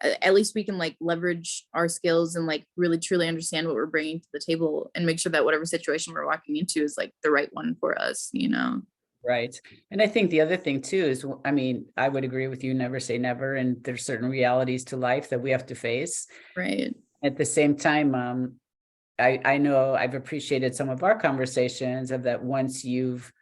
at least we can like leverage our skills and like really truly understand what we're bringing to the table and make sure that whatever situation we're walking into is like the right one for us, you know? Right. And I think the other thing too is, I mean, I would agree with you, never say never. And there's certain realities to life that we have to face. Right. At the same time, I know I've appreciated some of our conversations of that once you've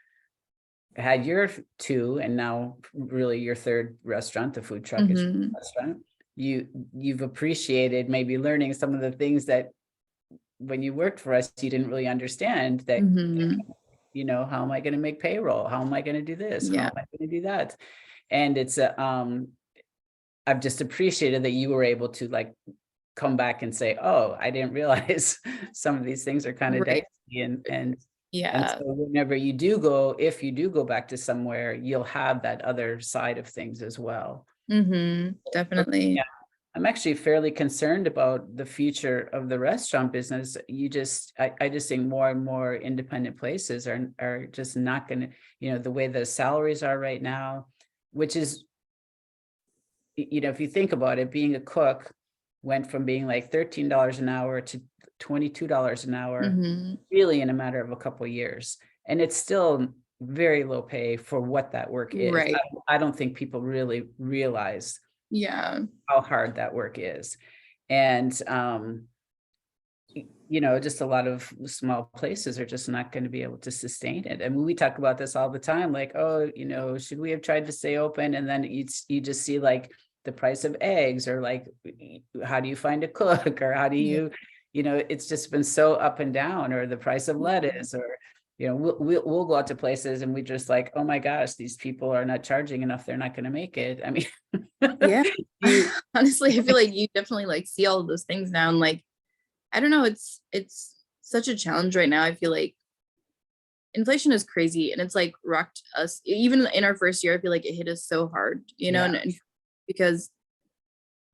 had your two and now really your third restaurant, the food truck is Mhm. restaurant, you've appreciated maybe learning some of the things that when you worked for us, you didn't really understand that, Mhm. you know, how am I going to make payroll? How am I going to do this? How Yeah. am I going to do that? And it's I've just appreciated that you were able to like come back and say, oh, I didn't realize some of these things are kind of Right. dicey. And Yeah. so whenever you do go, if you do go back to somewhere, you'll have that other side of things as well. Definitely. Yeah, I'm actually fairly concerned about the future of the restaurant business. I just think more and more independent places are just not gonna, you know, the way the salaries are right now, which is, you know, if you think about it, being a cook went from being like $13 an hour to $22 an hour, Mhm. really in a matter of a couple of years. And it's still very low pay for what that work is. Right. I don't think people really realize Yeah. how hard that work is. And you know, just a lot of small places are just not going to be able to sustain it. I mean, we talk about this all the time, like, oh, you know, should we have tried to stay open? And then you just see like the price of eggs, or like, how do you find a cook, or how do Yeah. you know, it's just been so up and down, or the price of lettuce, or, you know, we'll go out to places and we just like, oh my gosh, these people are not charging enough. They're not going to make it. I mean, Yeah. you, Honestly, I feel like you definitely like see all of those things now, and like, I don't know, it's such a challenge right now. I feel like inflation is crazy, and it's like rocked us even in our first year. I feel like it hit us so hard, you know, yeah, and because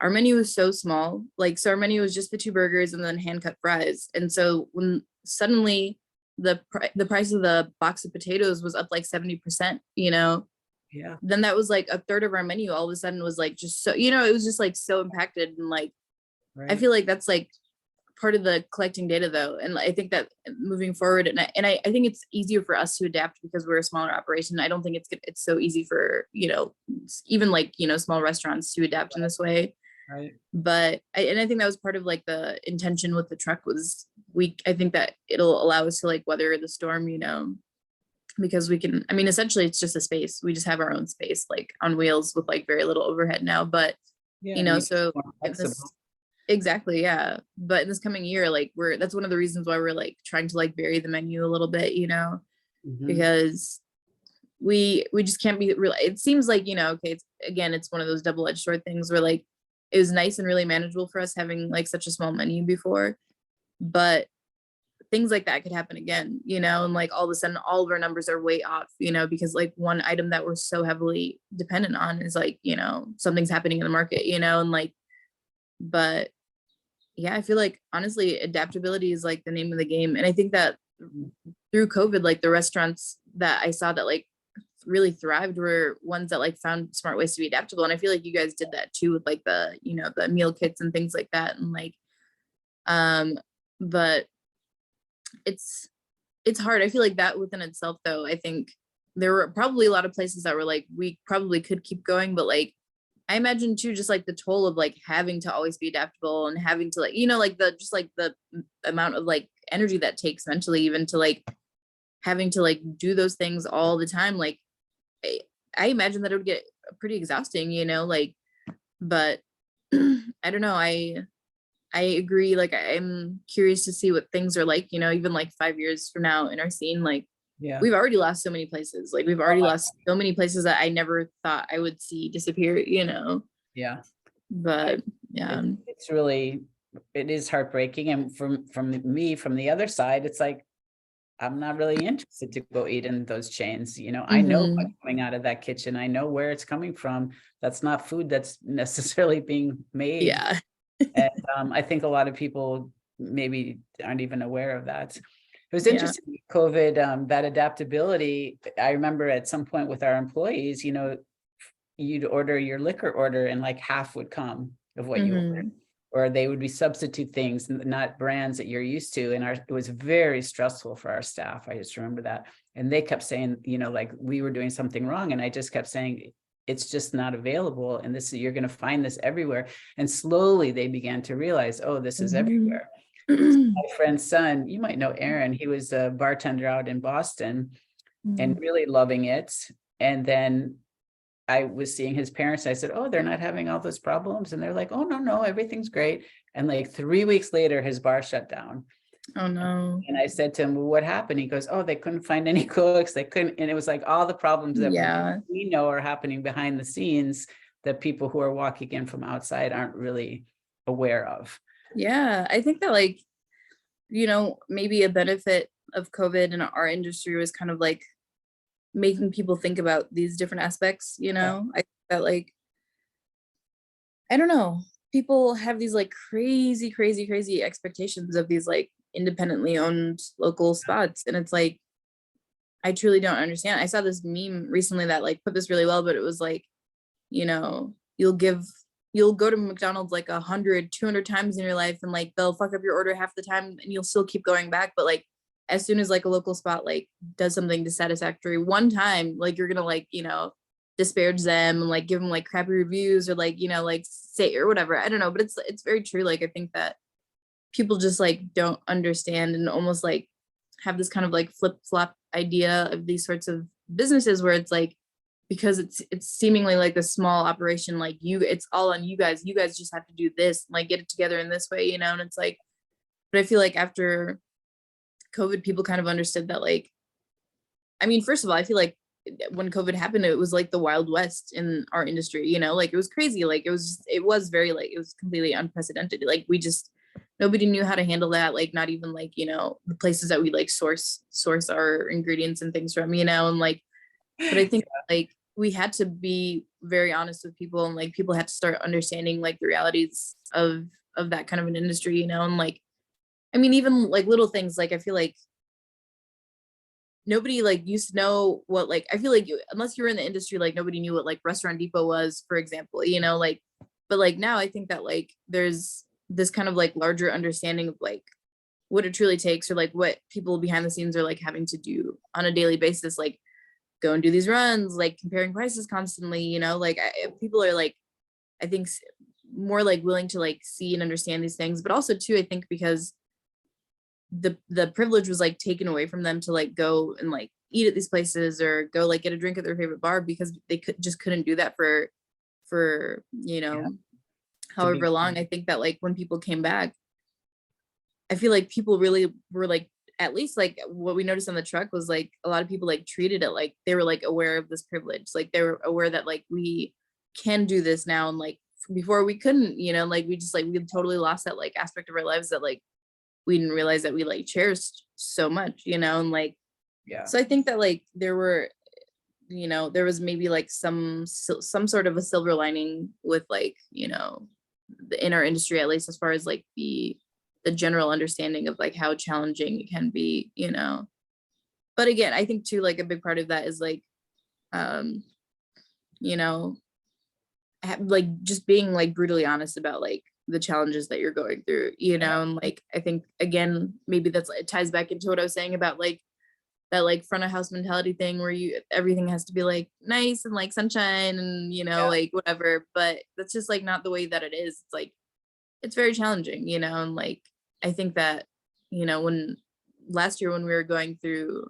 our menu was so small. Like, so our menu was just the two burgers and then hand cut fries. And so when suddenly the price of the box of potatoes was up like 70%, you know, yeah, then that was like a third of our menu all of a sudden was like just so, you know, it was just like so impacted. And like, I right. feel like that's like part of the collecting data though. And I think that moving forward, I think it's easier for us to adapt because we're a smaller operation. I don't think it's so easy for, you know, even like, you know, small restaurants to adapt in this way. Right. But I think that was part of like the intention with the truck was I think that it'll allow us to like weather the storm, you know, because we can, I mean, essentially it's just a space. We just have our own space, like on wheels with like very little overhead now, but Yeah, you and know, you can so be more in this, flexible. exactly. Yeah. But in this coming year, like that's one of the reasons why we're like trying to like vary the menu a little bit, you know, Mhm. because we just can't be real. It seems like, you know, okay, it's one of those double-edged sword things where like it was nice and really manageable for us having like such a small menu before, but things like that could happen again, you know, and like all of a sudden all of our numbers are way off, you know, because like one item that we're so heavily dependent on is like, you know, something's happening in the market, you know, and like, but yeah, I feel like honestly adaptability is like the name of the game. And I think that Mm. through COVID, like the restaurants that I saw that like really thrived were ones that like found smart ways to be adaptable. And I feel like you guys did that too with like the, you know, the meal kits and things like that. And like, um, but it's it's hard. I feel like that within itself though, I think there were probably a lot of places that were like, we probably could keep going, but like I imagine too, just like the toll of like having to always be adaptable and having to like, you know, like the just like the amount of like energy that takes mentally, even to like having to like do those things all the time. Like I imagine that it would get pretty exhausting, you know, like, but I don't know. I agree. Like, I'm curious to see what things are like, you know, even like 5 years from now in our scene, like Yeah. we've already lost so many places. Like we've already lost so many places that I never thought I would see disappear, you know, Yeah. I, but yeah. it's really, it is heartbreaking. And from me, from the other side, it's like, I'm not really interested to go eat in those chains. I know Mhm. what's coming out of that kitchen. I know where it's coming from. That's not food that's necessarily being made. Yeah. And I think a lot of people maybe aren't even aware of that. It was Yeah. interesting, COVID, that adaptability. I remember at some point with our employees, you'd order your liquor order and like half would come of what you ordered. Mhm. Or they would be substitute things, not brands that you're used to. And it was very stressful for our staff. I just remember that. And they kept saying, like we were doing something wrong. And I just kept saying, it's just not available. And you're going to find this everywhere. And slowly they began to realize, oh, this is Mhm. everywhere. My friend's son, you might know Aaron, he was a bartender out in Boston and Mhm. really loving it. And then I was seeing his parents. I said, oh, they're not having all those problems. And they're like, oh, no, everything's great. And like 3 weeks later, his bar shut down. Oh no. And I said to him, well, what happened? He goes, oh, they couldn't find any cooks. They couldn't. And it was like all the problems that Yeah. we know are happening behind the scenes that people who are walking in from outside aren't really aware of. Yeah. I think that like, maybe a benefit of COVID in our industry was kind of like making people think about these different aspects, Yeah. I think that like, I don't know, people have these like crazy, crazy, crazy expectations of these like independently owned local spots. And it's like, I truly don't understand. I saw this meme recently that like put this really well, but it was like, you know, you'll go to McDonald's like 100, 200 times in your life and like they'll fuck up your order half the time and you'll still keep going back. But like as soon as like a local spot like does something dissatisfactory one time, like you're gonna like, disparage them and like give them like crappy reviews or like, like say or whatever. I don't know, but it's very true. Like I think that people just like don't understand and almost like have this kind of like flip-flop idea of these sorts of businesses where it's like because it's seemingly like a small operation, like it's all on you guys just have to do this, like get it together in this way, and it's like, but I feel like after COVID people kind of understood that, like, I mean, first of all, I feel like when COVID happened it was like the Wild West in our industry, like it was crazy, like it was very like it was completely unprecedented, like we just nobody knew how to handle that, like not even like the places that we like source our ingredients and things from, and like, but I think like we had to be very honest with people and like people had to start understanding like the realities of that kind of an industry, and like I mean even like little things, like I feel like nobody like used to know what, like I feel like unless you were in the industry, like nobody knew what like Restaurant Depot was, for example, like, but like now I think that like there's this kind of like larger understanding of like what it truly takes or like what people behind the scenes are like having to do on a daily basis, like go and do these runs, like comparing prices constantly, like people are like, I think more like willing to like see and understand these things, but also too, I think because the privilege was like taken away from them to like go and like eat at these places or go like get a drink at their favorite bar because they couldn't do that for Yeah. To be, however long. I think that like when people came back, I feel like people really were like, at least like what we noticed on the truck was like a lot of people like treated it like they were like aware of this privilege, like they were aware that like we can do this now, and like before we couldn't, like we just like we totally lost that like aspect of our lives that like we didn't realize that we like cherished so much, and like, yeah. so I think that like there were, there was maybe like some sort of a silver lining with like, in our industry, at least as far as like the general understanding of like how challenging it can be, but again, I think too, like a big part of that is like, um, you know, like just being like brutally honest about like the challenges that you're going through, and like I think again maybe that's it ties back into what I was saying about like that like front of house mentality thing where everything has to be like nice and like sunshine and like whatever, but that's just like not the way that it is. It's like it's very challenging, and like I think that when last year when we were going through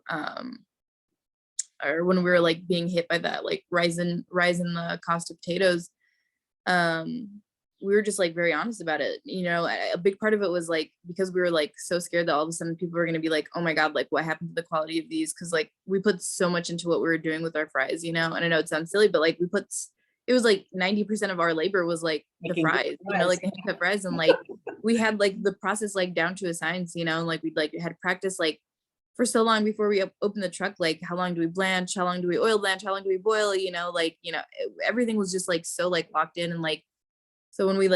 or when we were like being hit by that like rise in the cost of potatoes, we were just like very honest about it. A big part of it was like because we were like so scared that all of a sudden people were going to be like, oh my god, like what happened to the quality of these, because like we put so much into what we were doing with our fries, and I know it sounds silly, but like it was like 90% of our labor was like the fries, like the hand cut fries, and like we had like the process like down to a science, and like we'd like had practice like for so long before we open the truck, like how long do we blanch, how long do we oil blanch, how long do we boil, everything was just like so like locked in. And like, so when we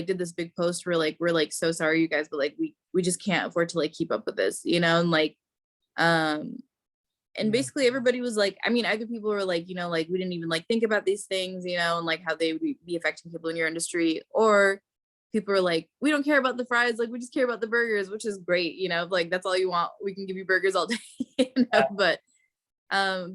did this big post, we're like so sorry you guys, but like we just can't afford to like keep up with this, and like and basically everybody was like, I mean, either people were like, like we didn't even like think about these things, and like how they would be affecting people in your industry, or people are like, we don't care about the fries, like we just care about the burgers, which is great, like that's all you want, we can give you burgers all day. But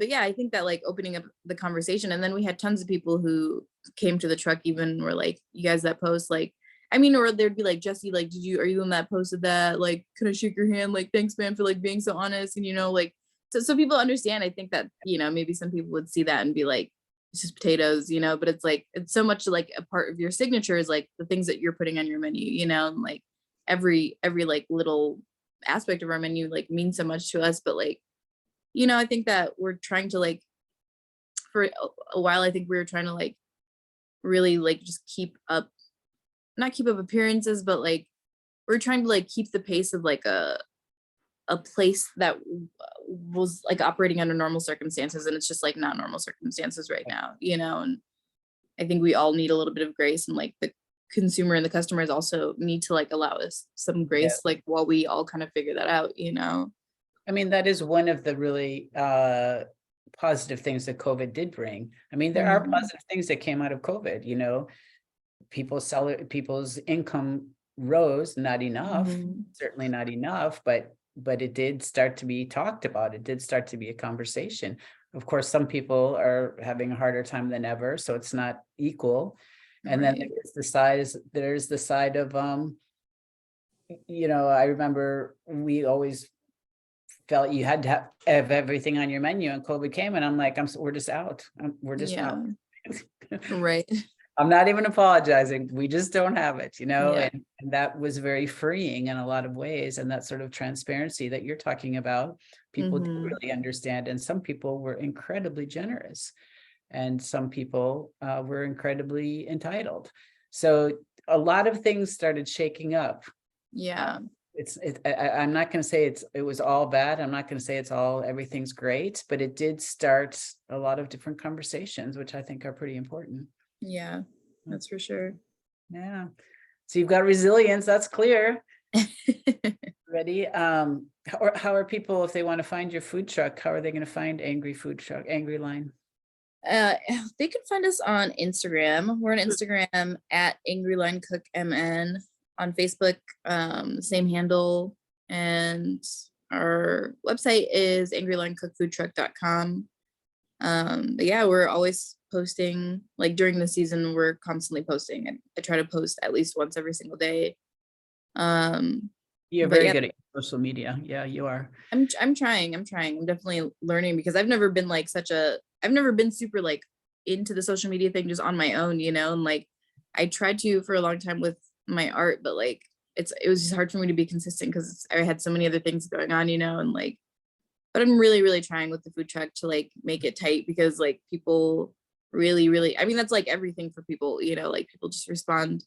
yeah, I think that like opening up the conversation, and then we had tons of people who came to the truck, even were like, you guys that post, like, I mean, or there'd be like, Jesse, like, are you the one that posted that, like, can I shake your hand, like, thanks man for like being so honest, and like, so people understand. I think that maybe some people would see that and be like, it's just potatoes, but it's like, it's so much like a part of your signature is like the things that you're putting on your menu, and like every like little aspect of our menu like means so much to us. But like, I think that we're trying to like, for a while, I think we were trying to like really like just not keep up appearances, but like we're trying to like keep the pace of like a place that was like operating under normal circumstances, and it's just like not normal circumstances right now, and I think we all need a little bit of grace, and like the consumer and the customers also need to like allow us some grace, like while we all kind of figure that out. I mean, that is one of the really positive things that COVID did bring. I mean, there are positive things that came out of COVID, people's income rose, not enough, certainly not enough, but it did start to be talked about. It did start to be a conversation. Of course, some people are having a harder time than ever, so it's not equal. And then there's the side of, I remember we always felt you had to have everything on your menu, and COVID came, and I'm like, we're just out. We're just out. Right. I'm not even apologizing. We just don't have it, and that was very freeing in a lot of ways. And that sort of transparency that you're talking about, people did really understand. And some people were incredibly generous, and some people were incredibly entitled. So a lot of things started shaking up. Yeah. I'm not going to say it was all bad. I'm not going to say everything's great, but it did start a lot of different conversations, which I think are pretty important. Yeah, that's for sure. Yeah. So you've got resilience, that's clear. Ready? How are people, if they want to find your food truck, how are they going to find Angry Line? They can find us on Instagram. We're on Instagram at Angry Line Cook MN. On Facebook, same handle, and our website is angrylinecookfoodtruck.com. But yeah, we're always posting, like during the season, we're constantly posting. I try to post at least once every single day. You're very good at social media. Yeah, you are. I'm trying. I'm definitely learning, because I've never been super like into the social media thing just on my own, and like I tried to for a long time with my art, but like it was just hard for me to be consistent because I had so many other things going on, and like, but I'm really, really trying with the food truck to like make it tight, because like people really, really, I mean, that's like everything for people, like people just respond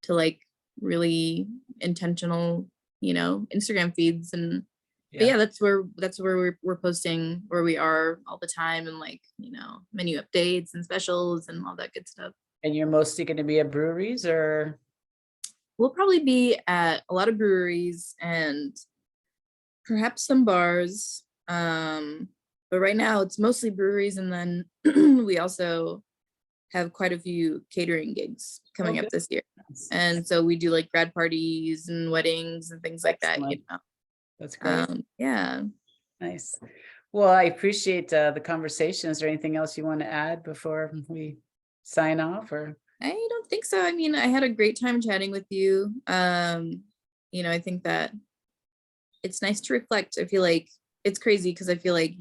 to like really intentional, Instagram feeds. And but yeah, that's where we're posting where we are all the time, and like, menu updates and specials and all that good stuff. And you're mostly going to be at breweries, or? We'll probably be at a lot of breweries and perhaps some bars. But right now it's mostly breweries. And then we also have quite a few catering gigs coming up this year. And so we do like grad parties and weddings and things like that. That's great. Yeah. Nice. Well, I appreciate the conversation. Is there anything else you want to add before we sign off, or? I don't think so. I mean, I had a great time chatting with you. I think that it's nice to reflect. I feel like it's crazy because I feel like,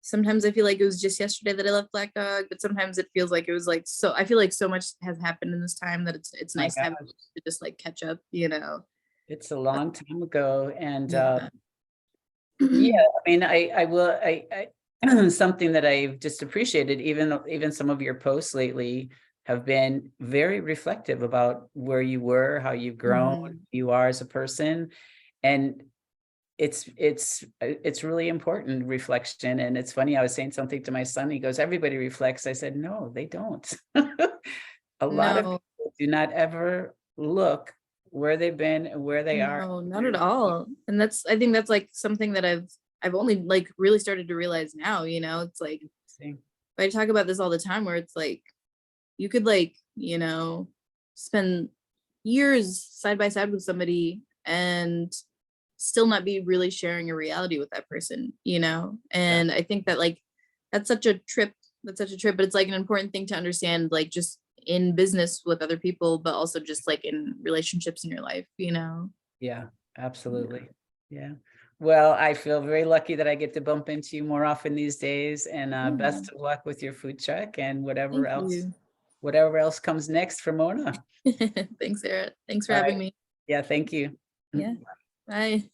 sometimes I feel like it was just yesterday that I left Black Dog, but sometimes it feels like it was like, so I feel like so much has happened in this time that it's nice to have to just like catch up, It's a long time ago. And I mean, I will something that I've just appreciated, even some of your posts lately have been very reflective about where you were, how you've grown, who you are as a person. And it's really important reflection. And it's funny, I was saying something to my son, he goes, everybody reflects. I said, no, they don't. A lot of No, people do not ever look where they've been and where they are. no, not at all. And I think that's like something that I've only like really started to realize now, you know, it's like, I talk about this all the time where it's like, you could like, you know, spend years side by side with somebody and still not be really sharing a reality with that person, you know? And I think that like, that's such a trip, but it's like an important thing to understand, like just in business with other people, but also just like in relationships in your life, you know? Yeah, Yeah. absolutely. Yeah. Well, I feel very lucky that I get to bump into you more often these days, and Yeah. best of luck with your food truck and Thank you. whatever else comes next for Mona. Thanks, Sarah. Thanks for All having right. me. Yeah, thank you. Yeah. Bye.